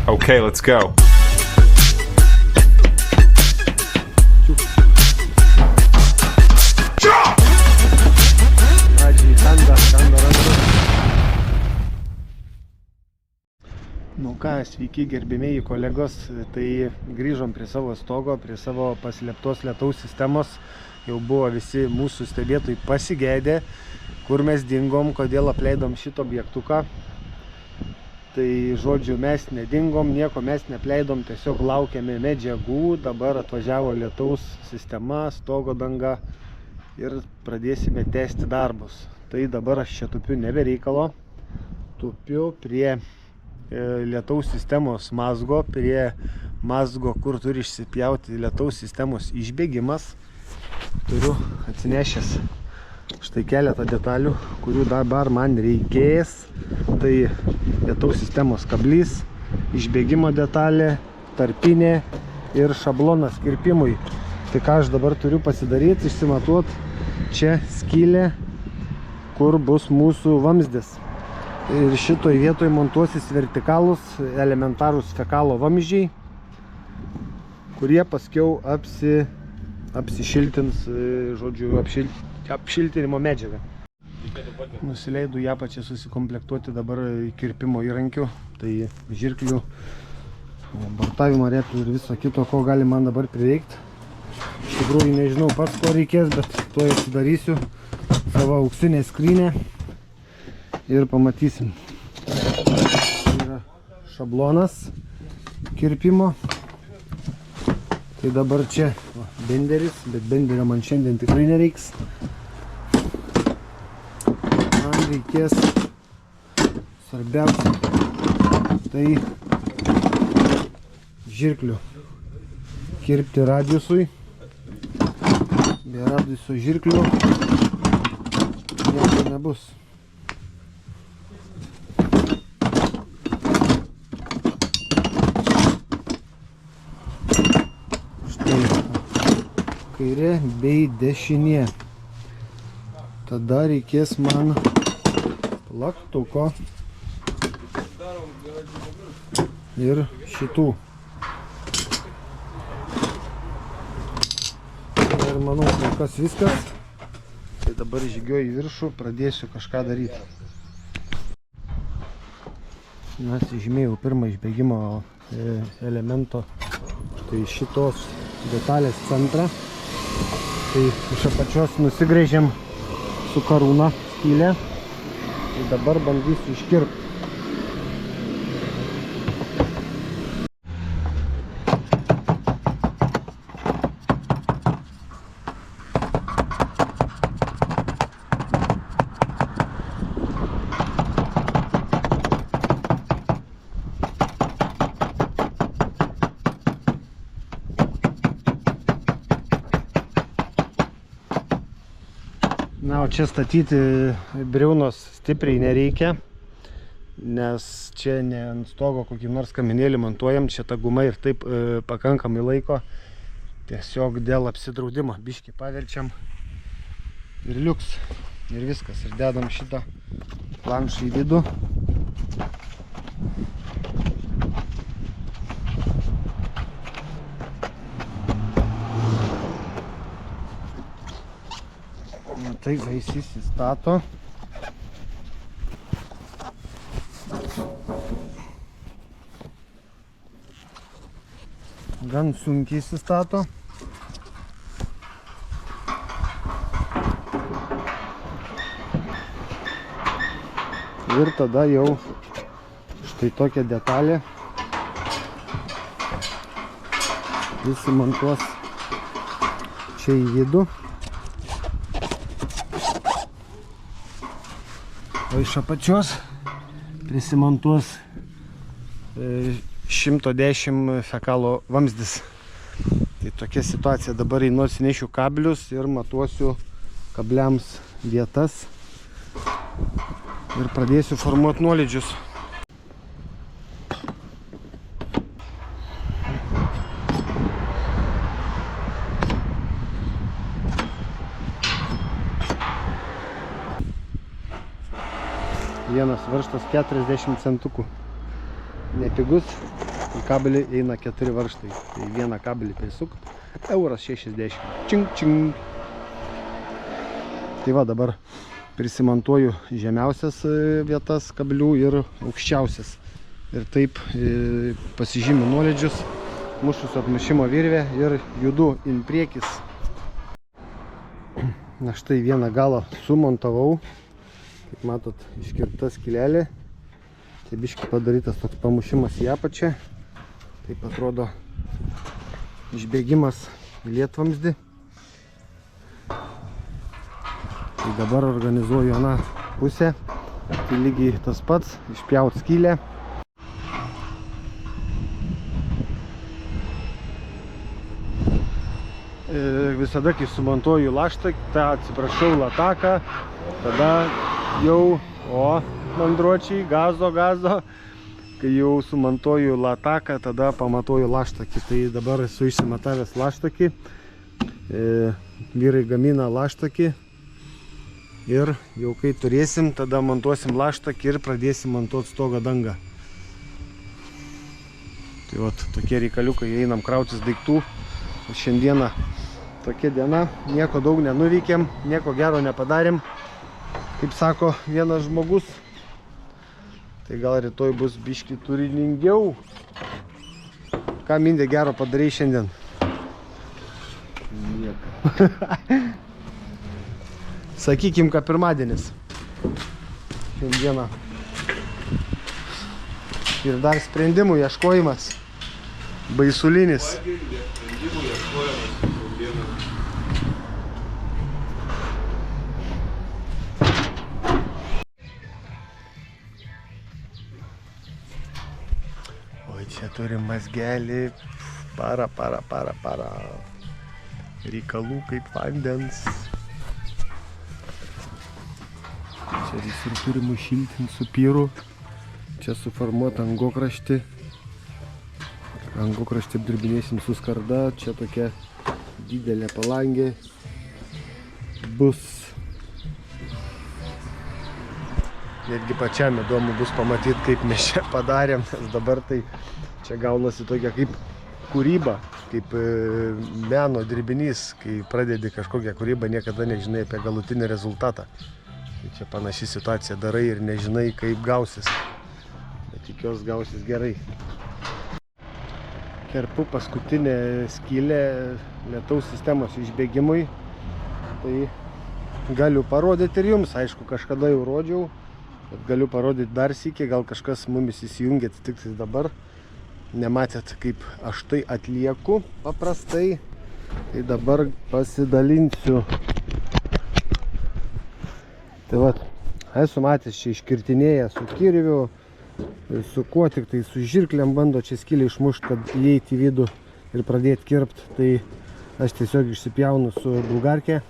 Okay, let's go. Nu ką, sveiki gerbimieji kolegos, tai grįžom prie savo stogo, prie savo paslėptos lietaus sistemos. Jau buvo visi mūsų stebėtojai pasigėdę, kur mes dingom, kodėl apleidom šitą objektuką. Tai žodžiu, mes nedingom, nieko mes nepleidom, tiesiog laukiame medžiagų. Dabar atvažiavo lietaus sistema, stogo danga ir pradėsime tęsti darbus. Tai dabar aš čia tupiu nebereikalo, tupiu prie lietaus sistemos mazgo, prie mazgo, kur turi išsipjauti lietaus sistemos išbėgimas. Turiu atsinešęs štai keletą detalių, kurių dabar man reikės. Tai lietaus sistemos kablys, išbėgimo detalė, tarpinė ir šablonas kirpimui. Tai ką aš dabar turiu pasidaryti, išsimatuoti čia skylę, kur bus mūsų vamzdis. Ir šitoj vietoj montuosis vertikalus elementarūs fekalo vamzdžiai, kurie paskiau apsišiltins, žodžiu, apšiltinimo medžiagą. Nusileidau ją pačią susikomplektuoti dabar kirpimo įrankių, tai žirklių, bortavimo rėtų ir viso kito, ko gali man dabar prireikti. Iš tikrųjų nežinau pats, ko reikės, bet tuoj atsidarysiu savo auksinę skrynę ir pamatysim. Tai yra šablonas kirpimo. Tai dabar čia benderis, bet benderio man šiandien tikrai nereiks. Man reikės svarbiausia tai žirklių kirpti radiusui. Be radiuso žirklių nieko nebus. Kairė bei dešinė. Tada reikės man plaktuko ir šitų. Ir manau, kol kas viskas. Tai dabar žygiuoju į viršų, pradėsiu kažką daryti. Mes žymėjau pirmą išbėgimo elemento, tai šitos detalės centrą. Tai iš apačios nusigrėžiam su karūna skylę. Tai dabar bandysiu iškirpti. Na, o čia statyti briaunos stipriai nereikia, nes čia ne ant stogo kokį nors kaminėlį montuojam, čia ta guma ir taip pakankamai laiko. Tiesiog dėl apsidraudimo biškį paverčiam ir liuks. Ir viskas. Ir dedam šitą planšą į vidų. Tai jis įsistato. Gan sunkiai įsistato. Ir tada jau štai tokia detalė įsimontuos čia į vidų. O iš apačios prisimontuos 110 fekalo vamzdis. Tai tokia situacija. Dabar einu atsinešiu kablius ir matuosiu kabliams vietas ir pradėsiu formuoti nuolydžius. Vienas varžtas 40 centukų. nepigus, į kabelį eina 4 varžtai. Tai vieną kabelį prisukt, €1,60. Čing, čing. Tai va, dabar prisimontuoju žemiausias vietas kabelių ir aukščiausias. Ir taip pasižymiu nuolydžius, mušus atmušimo virvę ir judu in priekis. Na štai vieną galą sumontavau. Kaip matot, iškirpta skylelė. Tai biškį padarytas toks pamušimas į apačią. Taip atrodo išbėgimas į lietvamzdį. Tai dabar organizuoju aną pusę. Tai lygiai tas pats, išpjaut skylę. Visada, kai sumontuoju laštą, atsiprašau lataką, tada jau, mandruočiai, gazo. Kai jau sumontuoju lataką, tada pamatuoju laštakį. Tai dabar esu išsimatavęs laštakį. Vyrai gamina laštakį. Ir jau kai turėsim, tada montuosim laštakį ir pradėsim montuoti stogo dangą. Tai vat, tokie reikaliukai, einam krautis daiktų. Šiandieną tokia diena, nieko daug nenuveikėm, nieko gero nepadarėm, kaip sako vienas žmogus. Tai gal rytoj bus biškį turiningiau. Ką, Mindė, gero padarai šiandien? Nieko. Sakykim, ką pirmadienis. Šiandieną. Ir dar sprendimų ieškojimas. Baisulinis. Čia turim mazgelį, para. Reikalų kaip vandens. Čia visur turim užšiltinti su pyru. Čia suformuota angokraštį. Angokraštį apdirbinėsim su skarda. Čia tokia didelė palangė bus. Netgi pačiam įdomu bus pamatyti, kaip mes čia padarėm, nes dabar tai čia gaunasi tokia kaip kūryba, kaip meno dirbinys, kai pradedi kažkokią kūrybą, niekada nežinai apie galutinį rezultatą. Tai čia panaši situacija, darai ir nežinai, kaip gausis, bet tikiuosi gausis gerai. Kerpu paskutinę skylę lietaus sistemos išbėgimui, tai galiu parodyti ir jums, aišku, kažkada jau rodžiau. Bet galiu parodyti dar sykį, gal kažkas mumis įsijungėt tik dabar. Nematėt, kaip aš tai atlieku paprastai. Tai dabar pasidalinsiu. Tai vat, esu matęs čia iškirtinėję su kirviu, su kuo tik tai su žirklėm bando čia skylę išmušti, kad įeiti į vidų ir pradėti kirpti. Tai aš tiesiog išsipjaunu su bulgarkė,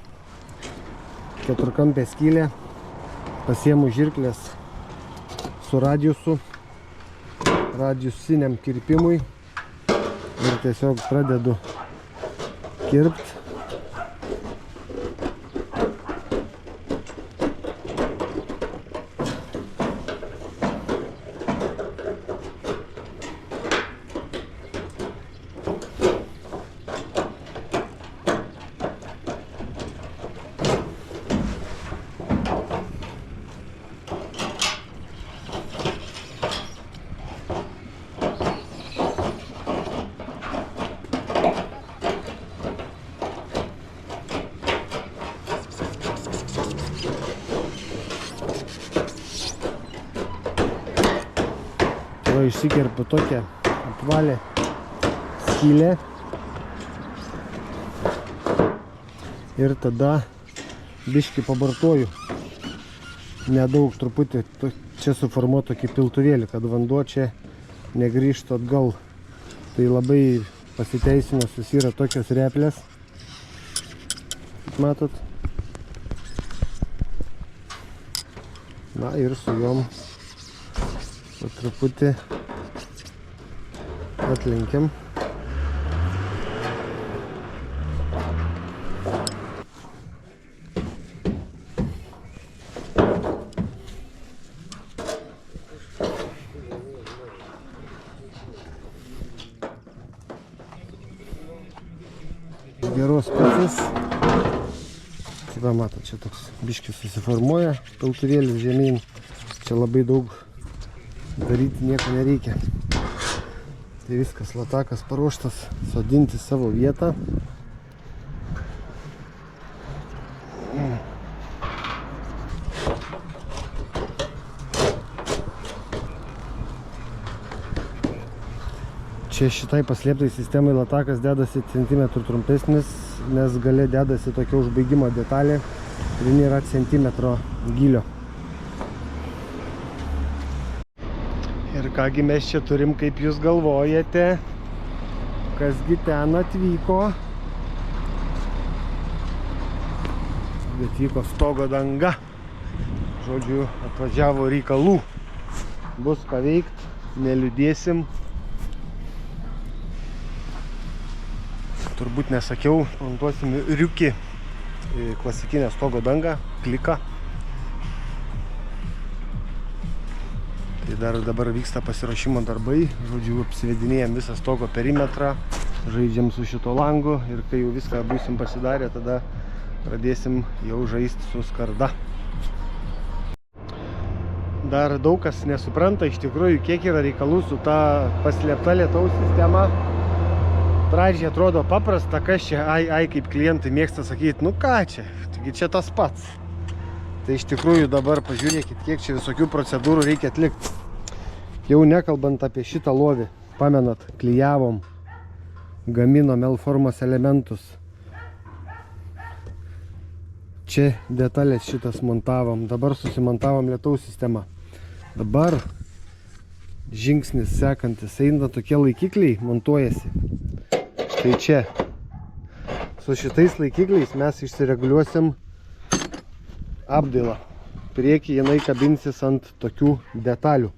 keturkampė skylė. Pasiemu žirklės su radiusiniam kirpimui ir tiesiog pradedu kirpti. Išsikerpu tokią apvalę skylę ir tada biškį pabartuoju nedaug truputį čia suformuoju tokį piltuvėlį, kad vanduo čia negrįžtų atgal. Tai labai pasiteisinusios yra tokios replės, kaip matot. Na ir su jom po truputį atlenkiam. geros pusės. Tai va, matot, čia toks biškis susiformuoja piltuvėlis žemyn. Čia labai daug daryti nieko nereikia. Tai viskas, latakas paruoštas sodinti savo vietą. Čia šitai paslėptai sistemai latakas dedasi centimetrų trumpesnis, nes gale dedasi tokia užbaigimo detalė, kuri nėra centimetro gylio. Ir kągi mes čia turim, kaip jūs galvojate, kasgi ten atvyko. Atvyko stogo danga. Žodžiu, atvažiavo reikalų. Bus ką veikt, neliūdėsim. Turbūt nesakiau, montuosim riukį, klasikinę stogo dangą, kliką. Tai dar dabar vyksta pasiruošimo darbai, žodžiu, apsivedinėjam visą stogo perimetrą, žaidžiam su šito langu ir kai jau viską būsim pasidarę, tada pradėsim jau žaisti su skarda. Dar daug kas nesupranta iš tikrųjų, kiek yra reikalų su ta paslėpta lietaus sistema. Pradžiai atrodo paprasta, kas čia, kaip klientai mėgsta sakyti, nu ką čia, taigi čia tas pats. Tai iš tikrųjų dabar pažiūrėkit, kiek čia visokių procedūrų reikia atlikti. Jau nekalbant apie šitą lovį, pamenat, klijavom, gaminom L formos elementus. Čia detalės šitas montavom, dabar susimontavom lietaus sistemą. Dabar žingsnis sekantis eina, tokie laikikliai montuojasi. Tai čia su šitais laikikliais mes išsireguliuosim apdailą. Priekį jinai kabinsis ant tokių detalių.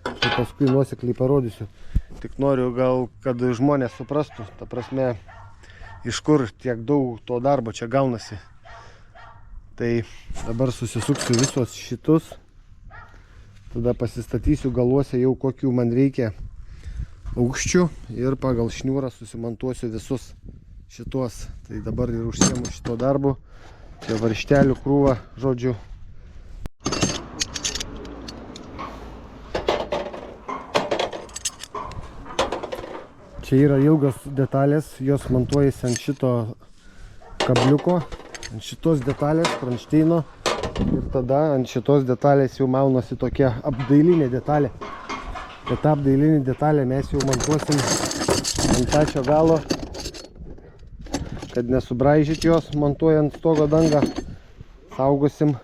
Tai paskui nuosekliai parodysiu. Tik noriu gal, kad žmonės suprastų, ta prasme, iš kur tiek daug to darbo čia gaunasi. Tai dabar susisuksiu visos šitus. Tada pasistatysiu galuose jau kokių man reikia aukščių ir pagal šniūrą susimontuosiu visus šitos. Tai dabar ir užsiemu šito darbu. Čia varžtelių krūva, žodžiu. Čia yra ilgos detalės, jos montuojasi ant šito kabliuko, ant šitos detalės, kronšteino. Ir tada ant šitos detalės jau maunosi tokia apdailinė detalė. Bet tą apdailinį detalę mes jau montuosim ant pačio galo, kad nesubraižyti jos montuojant stogo dangą. Saugosim.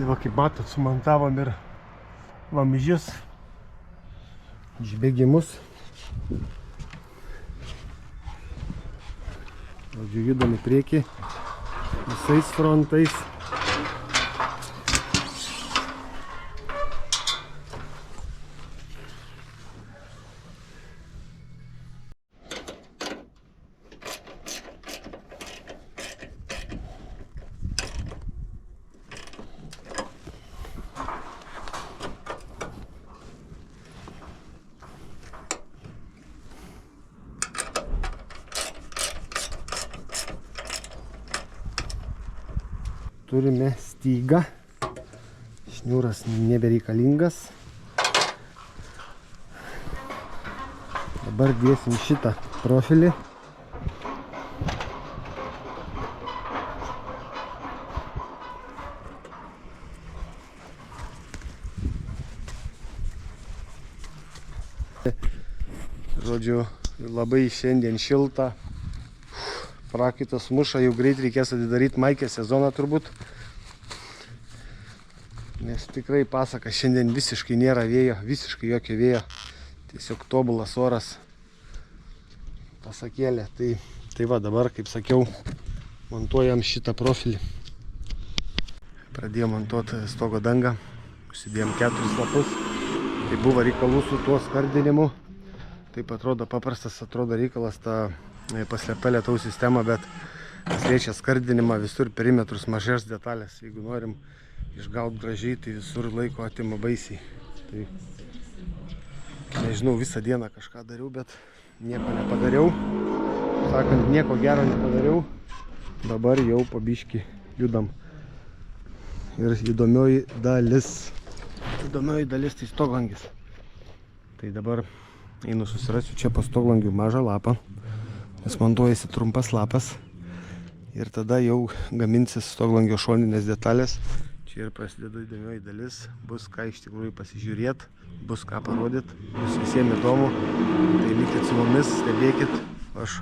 Tai va, kaip matot, sumontavom ir vamzdžius, išbėgimus. Žodžiu, judam į priekį visais frontais. Turime stygą, šniūras nebereikalingas. Dabar dėsim šitą profilį. Žodžiu, labai šiandien šilta. Prakaitas muša, jau greit reikės atidaryti maikės sezoną turbūt. Nes tikrai pasaka, šiandien visiškai nėra vėjo, visiškai jokio vėjo. Tiesiog tobulas oras. Pasakėlė. Tai va dabar, kaip sakiau, montuojam šitą profilį. Pradėjom montuoti stogo dangą. Užsidėjom 4 lapus. Tai buvo reikalų su tuo skardinimu. Taip atrodo paprastas, atrodo reikalas ta paslėpta lietaus sistema, bet kas liečia skardinimą, visur perimetrus mažės detalės. Jeigu norim išgauti gražiai, tai visur laiko atima baisiai. Tai nežinau, visą dieną kažką dariau, bet nieko nepadariau. Sakant, nieko gero nepadariau. Dabar jau po biškį judam. Ir įdomioji dalis tai stoglangis. Tai dabar einu susirasiu čia po stoglangių mažą lapą, nes montuojasi trumpas lapas. Ir tada jau gaminsis stoglangio šoninės detalės. Čia ir prasideda įdomioji dalis. Bus ką iš tikrųjų pasižiūrėti, bus ką parodyti. Bus visiems įdomu. Tai likit su mumis, stebėkit. Aš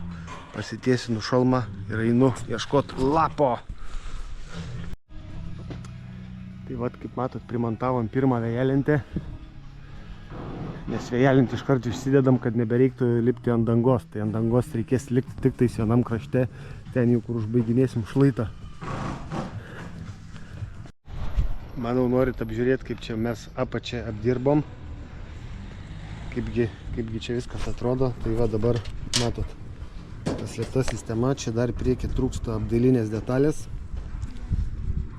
pasitiesinu šalmą ir einu ieškoti lapo. Tai vat, kaip matot, primontavom pirmą vėjelintę. Nes vėjelintį iš karto išsidedam, kad nebereiktų lipti ant dangos. Tai ant dangos reikės likti tik tais vienam krašte, ten jau kur užbaiginėsim šlaitą. Manau, norit apžiūrėti, kaip čia mes apačią apdirbom. Kaipgi čia viskas atrodo. Tai va dabar, matot, paslėpta sistema. Čia dar priekį trūksta apdailinės detalės.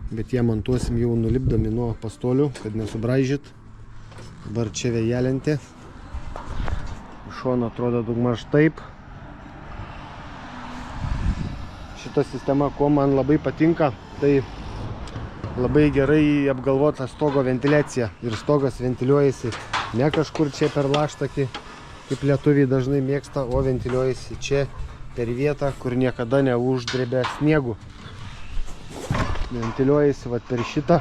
Bet ją montuosim jau nulipdami nuo pastolių, kad nesubraižyt. Dabar čia vėjelintė. Iš šono atrodo daugmaž taip. Šita sistema, ko man labai patinka, tai labai gerai apgalvota stogo ventiliacija. Ir stogas ventiliuojasi ne kažkur čia per lakštakį, kaip lietuviai dažnai mėgsta, o ventiliuojasi čia per vietą, kur niekada neuždrebia sniegų. Ventiliuojasi vat per šitą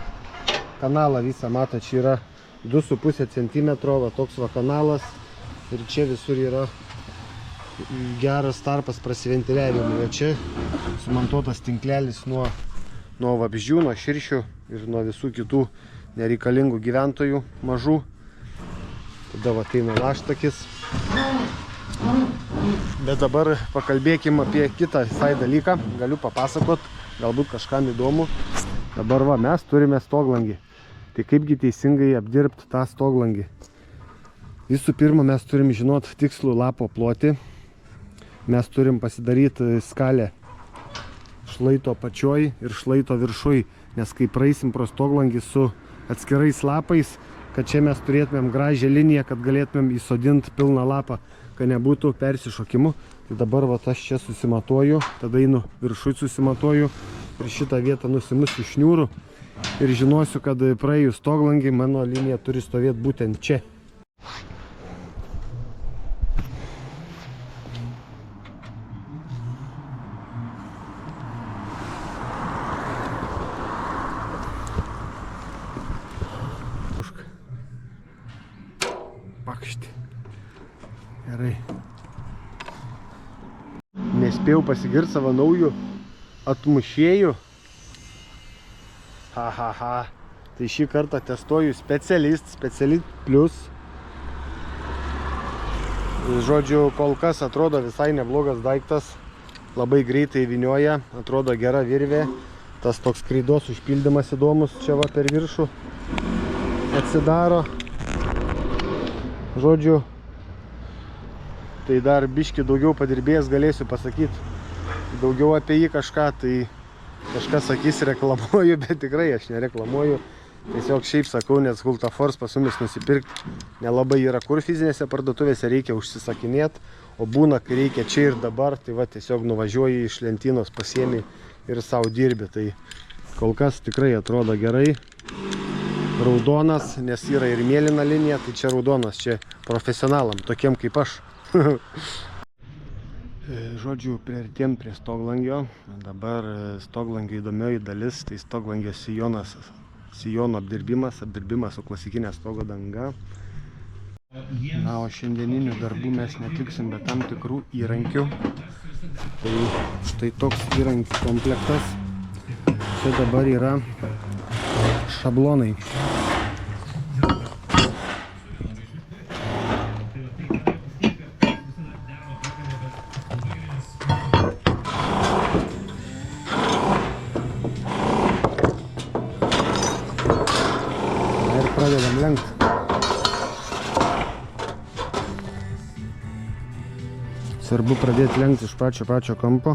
kanalą visą, matot, čia yra 2,5 cm, va toks va kanalas. Ir čia visur yra geras tarpas prasiventiliavimui. O čia sumontuotas tinklelis nuo vabzdžių, nuo širšių ir nuo visų kitų nereikalingų gyventojų mažų. Tada va ateina laštakis. Bet dabar pakalbėkim apie kitą visai dalyką. Galiu papasakot, galbūt kažkam įdomu. Dabar va, mes turime stoglangį. Tai kaipgi teisingai apdirbti tą stoglangį? Visų pirma, mes turim žinoti tikslų lapo plotį. Mes turim pasidaryti skalę šlaito apačioj ir šlaito viršuj. Nes kai praeisim pro stoglangį su atskirais lapais, kad čia mes turėtumėm gražią liniją, kad galėtumėm įsodinti pilną lapą, kad nebūtų persišokimų. Tai dabar va aš čia susimatuoju, tada einu viršui susimatuoju ir šitą vietą nusimusiu šniūrų ir žinosiu, kad praėjus stoglangį mano linija turi stovėti būtent čia. Pakšti. Gerai. Nespėjau pasigirti savo naujų atmušėjų. Tai šį kartą testuoju Specialist Plus. Žodžiu, kol kas atrodo visai neblogas daiktas. Labai greitai vynioja, atrodo gera virvė. Tas toks kreidos užpildymas įdomus čia va per viršų atsidaro. Žodžiu, tai dar biškį daugiau padirbėjęs galėsiu pasakyti daugiau apie jį kažką, tai kažkas sakys reklamuoju, bet tikrai aš nereklamuoju. Tiesiog šiaip sakau, nes Hultafors pas mumis nusipirkti nelabai yra kur fizinėse parduotuvėse, reikia užsisakinėti, o būna, kai reikia čia ir dabar, tai va tiesiog nuvažiuoji iš lentynos, pasiemi ir savo dirbi. Tai kol kas tikrai atrodo gerai. Raudonas, nes yra ir mėlyna linija, tai čia raudonas, čia profesionalam, tokiem kaip aš. Žodžiu, priartėjom prie stoglangio. Dabar stoglangio įdomioji dalis, tai stoglangio sijono apdirbimas su klasikinė stogo danga. Na, o šiandieninių darbų mes netliksim be tam tikrų įrankių. Tai štai toks įrankių komplektas. Čia dabar yra šablonai. Ir pradedam lenkti. Svarbu pradėti lenkti iš pačio kampo.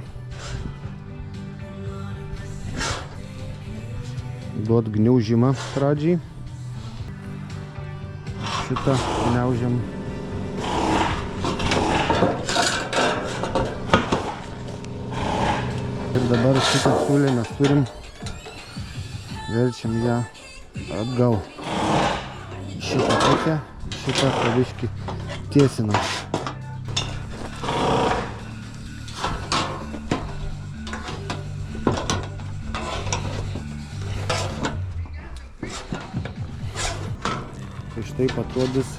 Duot gniaužimą pradžiai. Šitą gniaužiam. Ir dabar šitą siūlę mes turim. Verčiam ją atgal. Šitą tokią, šitą paviškį tiesinam. Tai štai atrodys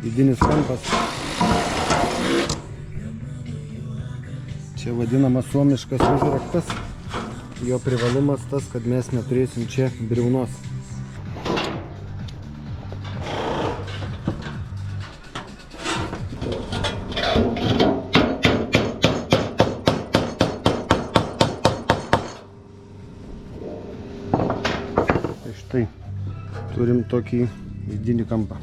vidinis kampas. Čia vadinamas suomiškas užraktas. Jo privalumas tas, kad mes neturėsim čia briaunos. Tai štai turim tokį vidinį kampą.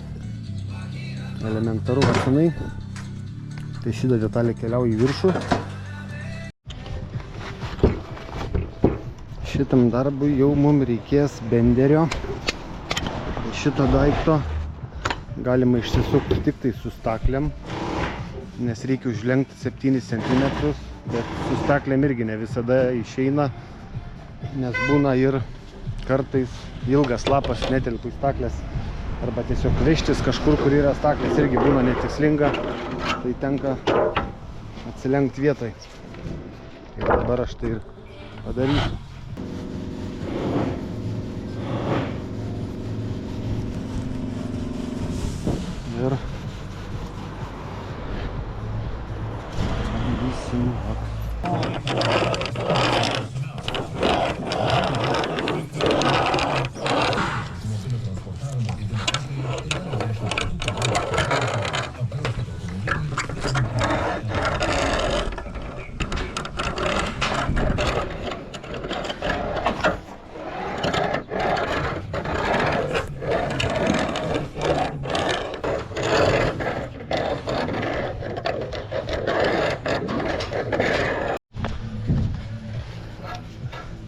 Elementaru varsanai. Tai šitą detalę keliauja į viršų. Šitam darbui jau mums reikės benderio. Šito daikto galima išsisukti tik tai su staklėm, nes reikia užlenkti 7 cm, bet su staklėm irgi ne visada išeina, nes būna ir kartais ilgas lapas netelpa į staklės, arba tiesiog vežtis kažkur, kur yra staklės, irgi būna netikslinga, tai tenka atsilenkti vietoj. Ir dabar aš tai ir padarysiu. Ir bandysim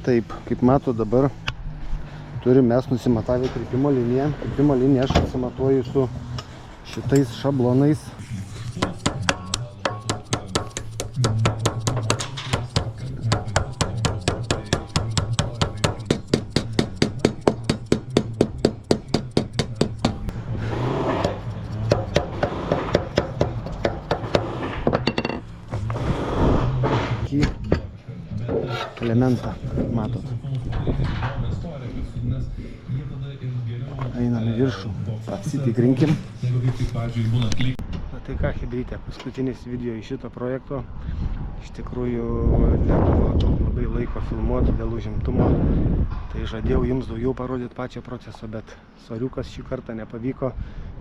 Taip, kaip mato dabar turim mes nusimatavę krypimo liniją. Krypimo liniją aš atsimatuoju su šitais šablonais. Elementą, matot. Einam į viršų, pasitikrinkim. Tai ką, chebrytė, paskutinis video iš šito projekto. Iš tikrųjų nebuvo labai laiko filmuoti dėl užimtumo. Tai žadėjau jums daugiau parodyti pačią procesą, bet svariukas šį kartą nepavyko.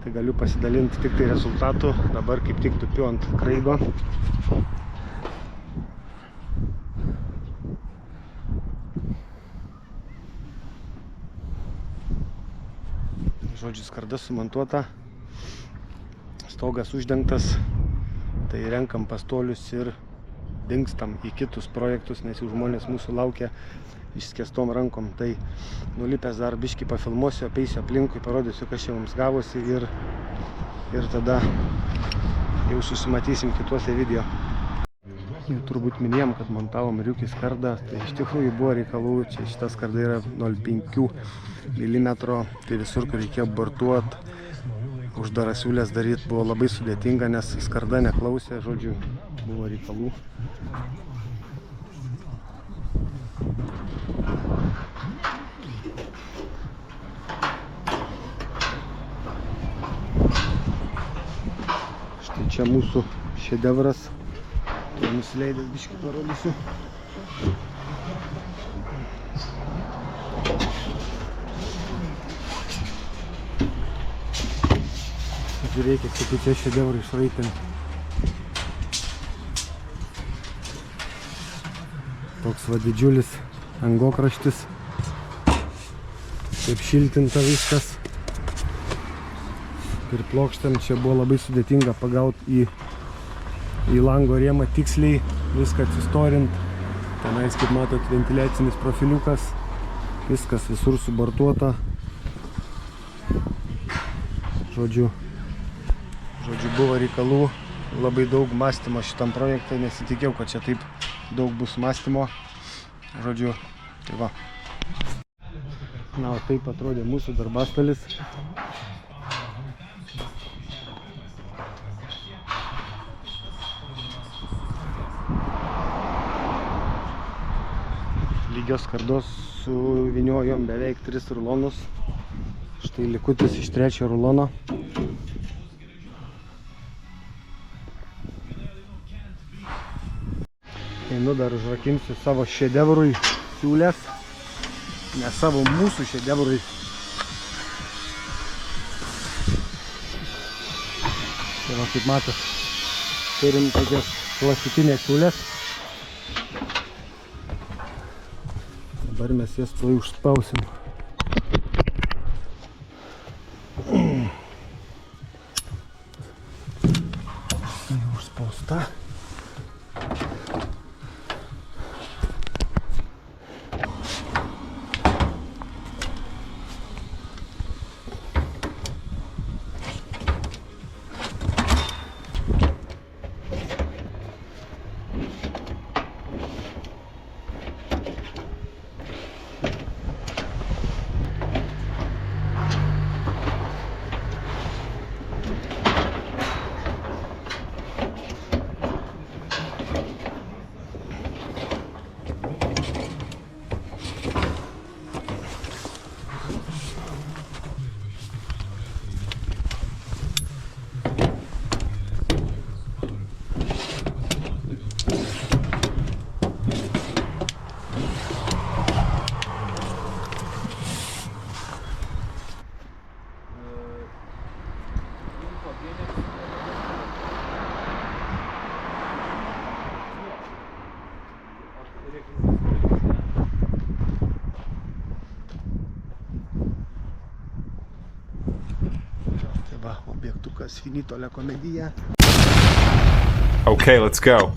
Tai galiu pasidalinti tik tai rezultatų. Dabar kaip tik tupiu ant kraigo. Žodžiu, skarda sumontuota, stogas uždengtas, tai renkam pastolius ir dingstam į kitus projektus, nes jau žmonės mūsų laukia išskėstom rankom. Tai nulipęs dar biškį pafilmuosiu, apeisiu aplinkui, parodysiu, kas čia mums gavosi ir tada jau susimatysim kituose video. Jau turbūt minėjom, kad montavom riukį skardą, tai iš tikrųjų buvo reikalų, čia šita skarda yra 0,5 mm, tai visur, kur reikėjo bortuot, uždarasiūlės daryti, buvo labai sudėtinga, nes skarda neklausė, žodžiu, buvo reikalų. Štai čia mūsų šedevras. Tai nusileidęs biškį parodysiu. Žiūrėkit, kokie čia šedevrai išraitinti. Toks va didžiulis angokraštis. Taip šiltinta viskas. Ir plokštėm čia buvo labai sudėtinga pagauti į į lango rėmą tiksliai, viską atsistorint. Tenais, kaip matot, ventiliacinis profiliukas, viskas visur subartuota. Žodžiu, buvo reikalų, labai daug mąstymo šitam projektui, nesitikėjau, kad čia taip daug bus mąstymo. Žodžiu, tai va. Na, o taip atrodė mūsų darbastalis. Lygios skardos suvyniojom beveik 3 rulonus. Štai likutis iš 3 rulono. Einu dar užrakinsiu savo šedevrui siūlės, ne savo mūsų šedevrui. Tai va, kaip matot, turim tokias klasikinės siūlės. Dabar mes jas tuoj užspausim. Užspausta. Tai va, objektukas finito la comedia. Okay, let's go.